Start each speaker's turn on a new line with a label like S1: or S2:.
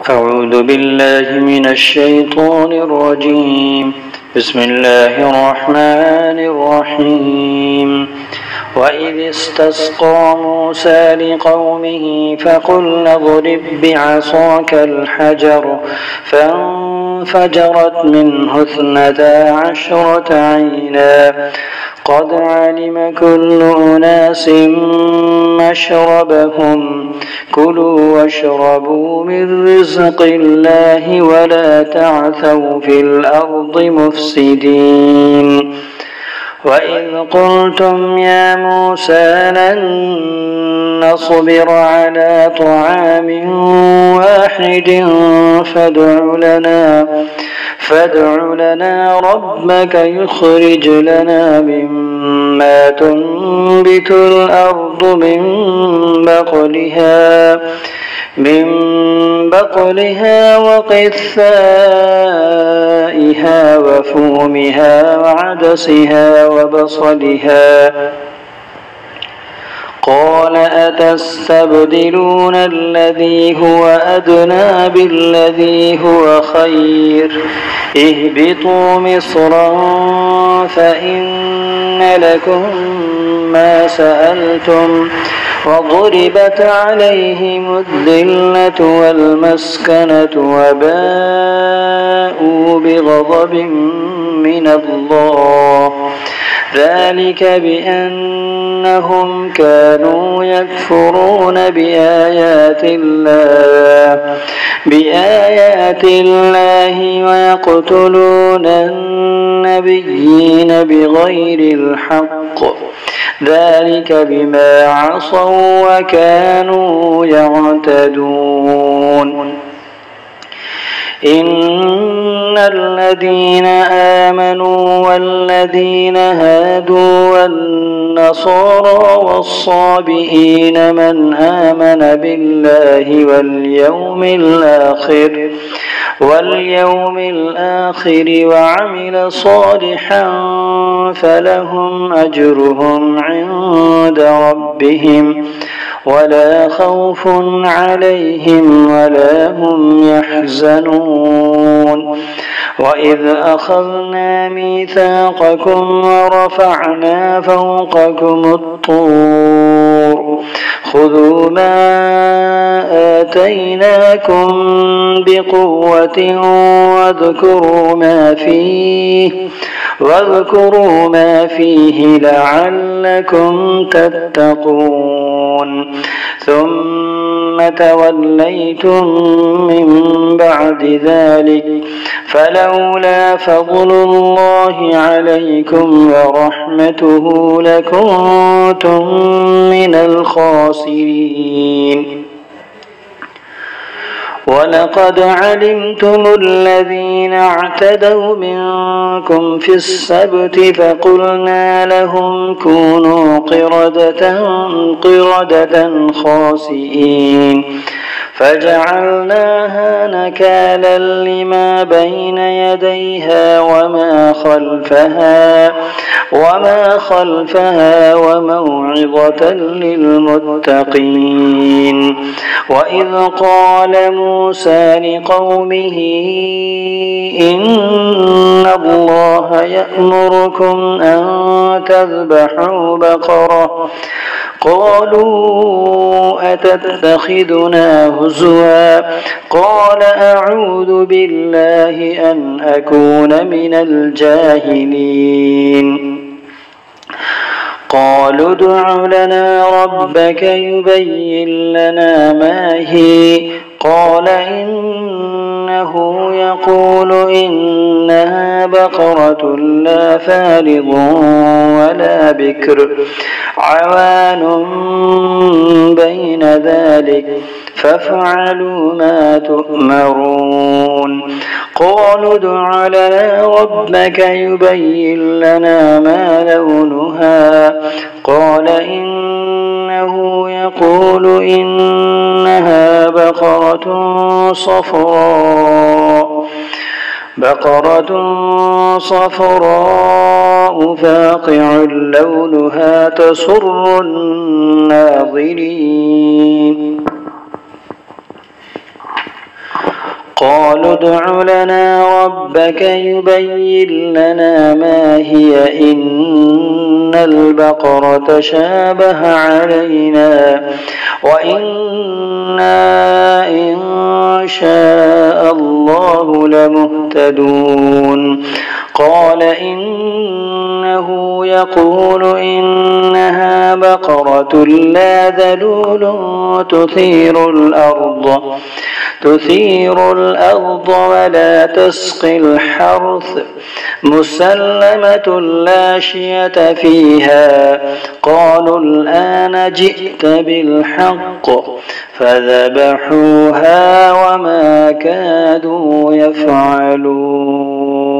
S1: أعوذ بالله من الشيطان الرجيم. بسم الله الرحمن الرحيم. وإذ استسقى موسى لقومه فقلنا اضرب بعصاك الحجر فانفجرت منه 12 عينا قد علم كل أناس مشربهم كلوا واشربوا من رزق الله ولا تعثوا في الأرض مفسدين. وإذ قلتم يا موسى لن نصبر على طعام واحد فادع لنا ربك يخرج لنا مما تنبت الأرض من بقلها وقثائها وفومها وعدسها وبصلها قال أتستبدلون الذي هو أدنى بالذي هو خير اهبطوا مصرا فإن لكم ما سألتم وضربت عليهم الذلة والمسكنة وباءوا بغضب من الله ذلك بأنهم كانوا يكفرون بآيات الله ويقتلون النبيين بغير الحق ذلك بما عصوا وكانوا يعتدون. إن الذين آمنوا والذين هادوا والنصارى والصابئين من آمن بالله واليوم الآخر وعمل صالحا فلهم أجرهم عند ربهم ولا خوف عليهم ولا هم يحزنون. وإذ أخذنا ميثاقكم ورفعنا فوقكم الطور خذوا ما آتيناكم بقوة واذكروا ما فيه لعلكم تتقون. ثم توليتم من بعد ذلك فلولا فضل الله عليكم ورحمته لكنتم من الخاسرين. ولقد علمتم الذين اعتدوا منكم في السبت فقلنا لهم كونوا قردة خاسئين فجعلناها نكالا لما بين يديها وما خلفها وموعظة للمتقين. وإذ قال موسى لقومه إن الله يأمركم أن تذبحوا بقرة قالوا أتتخذنا هزوا قال أعوذ بالله أن أكون من الجاهلين. قالوا ادع لنا ربك يبين لنا ما هي قال إنه يقول إنها بقرة لا فارض ولا بكر عوان بين ذلك فافعلوا ما تؤمرون. قالوا ادع لنا ربك يبين لنا ما لونها قال إنه يقول إنها بقرة صفراء فاقع لونها تسر الناظرين. قالوا ادع لنا ربك يبين لنا ما هي إن البقرة تشابه علينا وإنا إن شاء الله لمهتدون قال إنه يقول إنها بقرة لا ذلول تثير الأرض ولا تسقي الحرث مسلمة لا شية فيها قالوا الآن جئت بالحق فذبحوها وما كادوا يفعلون.